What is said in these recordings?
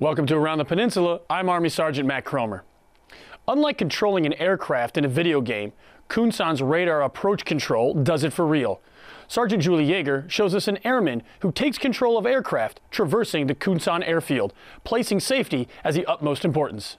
Welcome to Around the Peninsula. I'm Army Sergeant Matt Cromer. Unlike controlling an aircraft in a video game, Kunsan's radar approach control does it for real. Sergeant Julie Yeager shows us an airman who takes control of aircraft traversing the Kunsan airfield, placing safety as the utmost importance.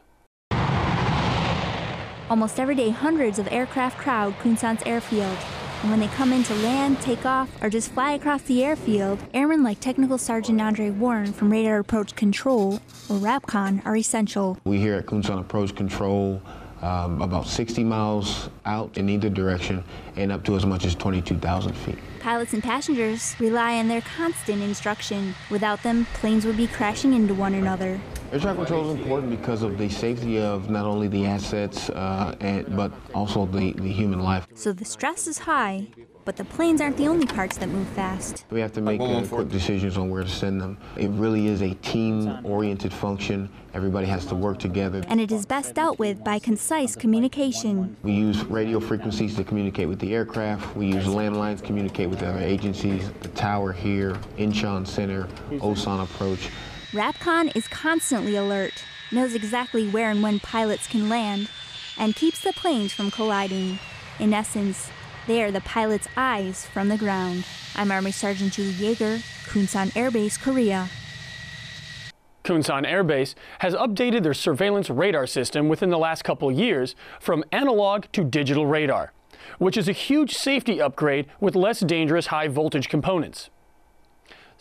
Almost every day, hundreds of aircraft crowd Kunsan's airfield. And when they come in to land, take off, or just fly across the airfield, airmen like Technical Sergeant Andre Warren from Radar Approach Control, or RAPCON, are essential. We here at Kunsan Approach Control about 60 miles out in either direction and up to as much as 22,000 feet. Pilots and passengers rely on their constant instruction. Without them, planes would be crashing into one another. Air traffic control is important because of the safety of not only the assets, but also the human life. So the stress is high, but the planes aren't the only parts that move fast. We have to make quick decisions on where to send them. It really is a team-oriented function. Everybody has to work together. And it is best dealt with by concise communication. We use radio frequencies to communicate with the aircraft. We use landlines to communicate with other agencies. The tower here, Incheon Center, Osan Approach. RAPCON is constantly alert, knows exactly where and when pilots can land, and keeps the planes from colliding. In essence, they are the pilot's eyes from the ground. I'm Army Sergeant Julie Yeager, Kunsan Air Base, Korea. Kunsan Air Base has updated their surveillance radar system within the last couple years from analog to digital radar, which is a huge safety upgrade with less dangerous high voltage components.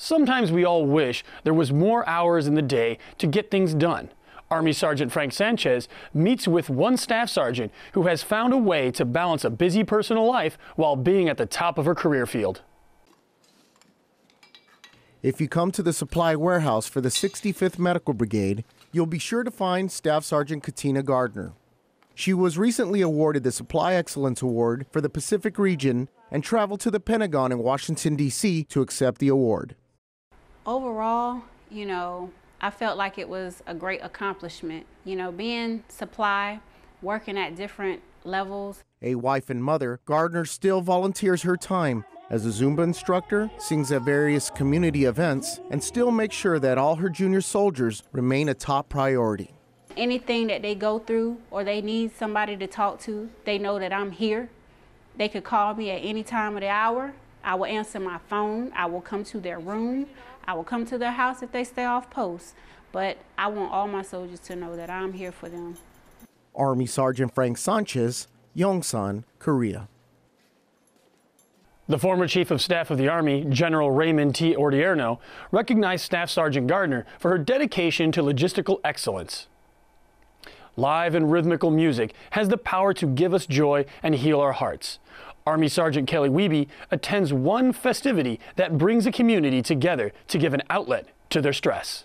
Sometimes we all wish there was more hours in the day to get things done. Army Sergeant Frank Sanchez meets with one staff sergeant who has found a way to balance a busy personal life while being at the top of her career field. If you come to the supply warehouse for the 65th Medical Brigade, you'll be sure to find Staff Sergeant Katina Gardner. She was recently awarded the Supply Excellence Award for the Pacific region and traveled to the Pentagon in Washington, D.C. to accept the award. Overall, I felt like it was a great accomplishment. Being supply, working at different levels. A wife and mother, Gardner still volunteers her time as a Zumba instructor, sings at various community events, and still makes sure that all her junior soldiers remain a top priority. Anything that they go through or they need somebody to talk to, they know that I'm here. They could call me at any time of the hour. I will answer my phone. I will come to their room. I will come to their house if they stay off post. But I want all my soldiers to know that I'm here for them. Army Sergeant Frank Sanchez, Yongsan, Korea. The former Chief of Staff of the Army, General Raymond T. Ordierno, recognized Staff Sergeant Gardner for her dedication to logistical excellence. Live and rhythmical music has the power to give us joy and heal our hearts. Army Sergeant Kelly Wiebe attends one festivity that brings a community together to give an outlet to their stress.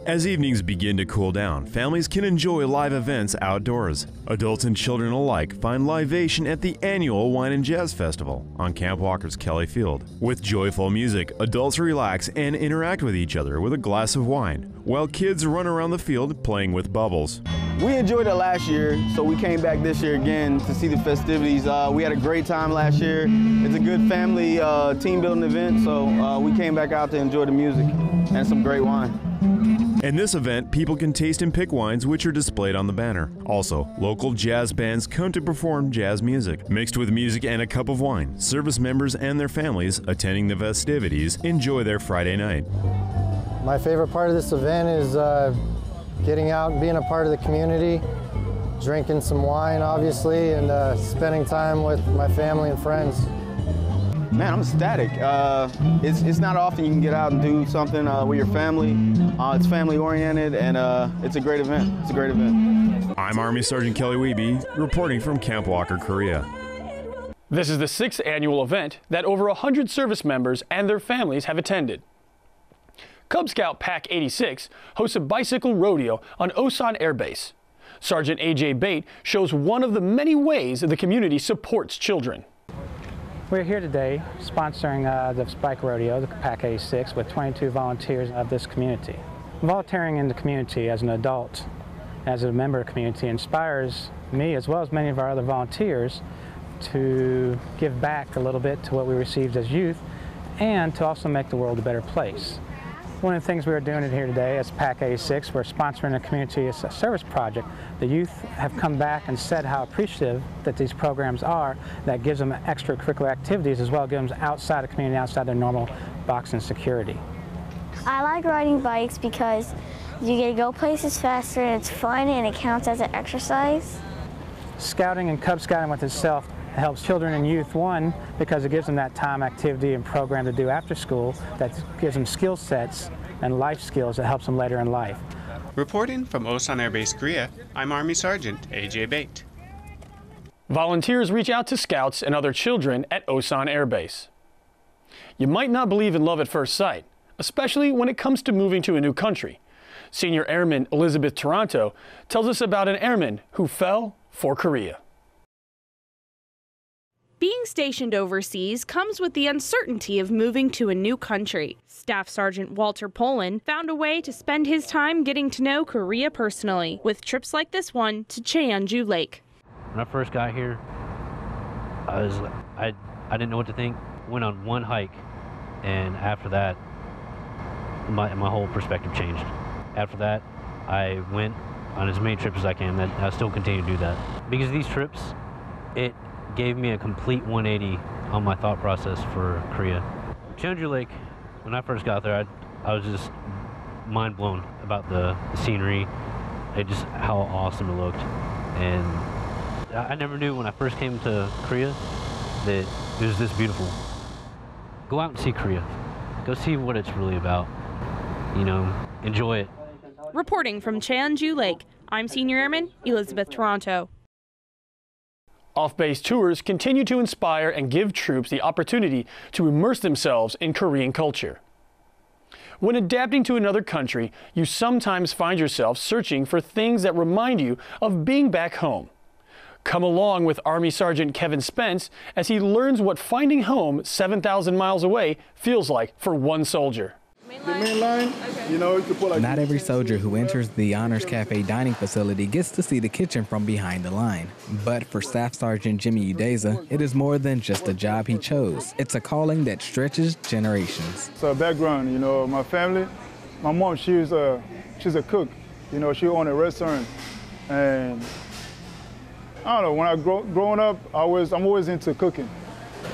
As evenings begin to cool down, families can enjoy live events outdoors. Adults and children alike find libation at the annual Wine and Jazz Festival on Camp Walker's Kelly Field. With joyful music, adults relax and interact with each other with a glass of wine, while kids run around the field playing with bubbles. We enjoyed it last year, so we came back this year again to see the festivities. We had a great time last year. It's a good family team building event, so we came back out to enjoy the music and some great wine. In this event, people can taste and pick wines which are displayed on the banner. Also, local jazz bands come to perform jazz music. Mixed with music and a cup of wine, service members and their families attending the festivities enjoy their Friday night. My favorite part of this event is getting out and being a part of the community, drinking some wine, obviously, and spending time with my family and friends. Man, I'm ecstatic. It's not often you can get out and do something with your family. It's family oriented, and it's a great event. It's a great event. I'm Army Sergeant Kelly Wiebe, reporting from Camp Walker, Korea. This is the 6th annual event that over 100 service members and their families have attended. Cub Scout Pack 86 hosts a bicycle rodeo on Osan Air Base. Sergeant A.J. Bate shows one of the many ways the community supports children. We're here today sponsoring the Bike Rodeo, the Pack 86, with 22 volunteers of this community. Volunteering in the community as an adult, as a member of the community, inspires me as well as many of our other volunteers to give back a little bit to what we received as youth and to also make the world a better place. One of the things we are doing here today as PAC 86, we're sponsoring a community service project. The youth have come back and said how appreciative that these programs are. That gives them extracurricular activities as well, gives them outside the community, outside their normal box and security. I like riding bikes because you get to go places faster and it's fun and it counts as an exercise. Scouting and Cub Scouting with itself helps children and youth, one, because it gives them that time, activity, and program to do after school that gives them skill sets and life skills that helps them later in life. Reporting from Osan Air Base, Korea, I'm Army Sergeant A.J. Bate. Volunteers reach out to scouts and other children at Osan Air Base. You might not believe in love at first sight, especially when it comes to moving to a new country. Senior Airman Elizabeth Toronto tells us about an airman who fell for Korea. Being stationed overseas comes with the uncertainty of moving to a new country. Staff Sergeant Walter Poland found a way to spend his time getting to know Korea personally, with trips like this one to Cheonju Lake. When I first got here, I didn't know what to think. Went on one hike, and after that, my whole perspective changed. After that, I went on as many trips as I can, and I still continue to do that. Because of these trips, it gave me a complete 180 on my thought process for Korea. Cheonju Lake, when I first got there, I was just mind blown about the scenery, just how awesome it looked. And I never knew when I first came to Korea that it was this beautiful. Go out and see Korea. Go see what it's really about. You know, enjoy it. Reporting from Cheonju Lake, I'm Senior Airman Elizabeth Toronto. Off-base tours continue to inspire and give troops the opportunity to immerse themselves in Korean culture. When adapting to another country, you sometimes find yourself searching for things that remind you of being back home. Come along with Army Sergeant Kevin Spence as he learns what finding home 7,000 miles away feels like for one soldier. The main line, you know, you can put like... Not every soldier who enters the Honors Cafe dining facility gets to see the kitchen from behind the line. But for Staff Sergeant Jimmy Udeza, it is more than just a job he chose. It's a calling that stretches generations. So background, you know, my family, my mom, she's a cook. You know, she owned a restaurant. And I don't know, when I growing up, I'm always into cooking.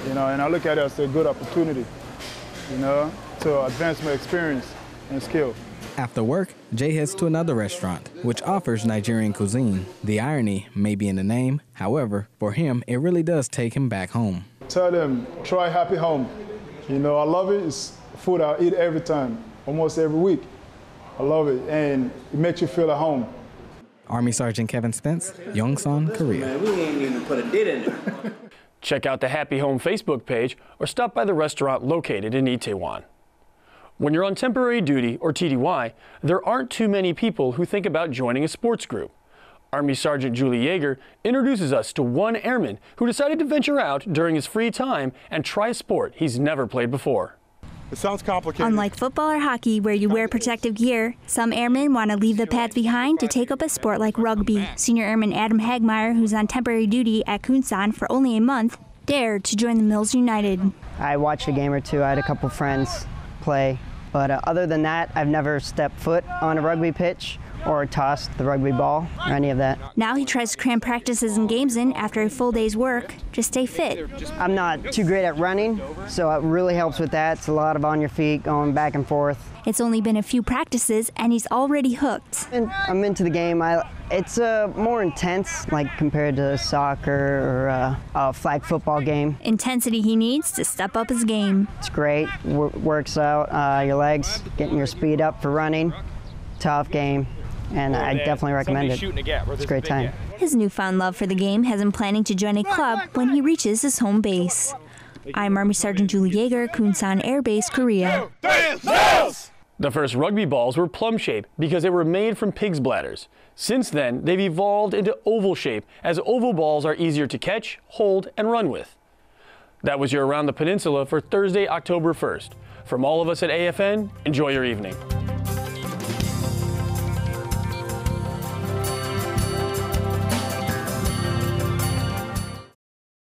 You know, and I look at it as a good opportunity, you know, to advance my experience and skill. After work, Jay heads to another restaurant, which offers Nigerian cuisine. The irony may be in the name. However, for him, it really does take him back home. Tell them, try Happy Home. You know, I love it. It's food I eat every time, almost every week. I love it, and it makes you feel at home. Army Sergeant Kevin Spence, Yongsan, Korea. Man, we ain't even put a did in there. Check out the Happy Home Facebook page or stop by the restaurant located in Itaewon. When you're on temporary duty or TDY, there aren't too many people who think about joining a sports group. Army Sergeant Julie Yeager introduces us to one airman who decided to venture out during his free time and try a sport he's never played before. It sounds complicated. Unlike football or hockey, where you wear protective gear, some airmen want to leave the pads behind to take up a sport like rugby. Senior Airman Adam Hagmeyer, who's on temporary duty at Kunsan for only a month, dared to join the Mills United. I watched a game or two. I had a couple friends play. But other than that, I've never stepped foot on a rugby pitch or tossed the rugby ball or any of that. Now he tries to cram practices and games in after a full day's work to stay fit. I'm not too great at running, so it really helps with that. It's a lot of on your feet, going back and forth. It's only been a few practices and he's already hooked. And I'm into the game. It's more intense, like compared to soccer or a flag football game. Intensity he needs to step up his game. It's great. Works out your legs, getting your speed up for running. Tough game, and I definitely recommend it. It's a great time. His newfound love for the game has him planning to join a club when he reaches his home base. I'm Army Sergeant Julie Yeager, Kunsan Air Base, Korea. The first rugby balls were plum-shaped because they were made from pig's bladders. Since then, they've evolved into oval shape as oval balls are easier to catch, hold, and run with. That was your Around the Peninsula for Thursday, October 1st. From all of us at AFN, enjoy your evening.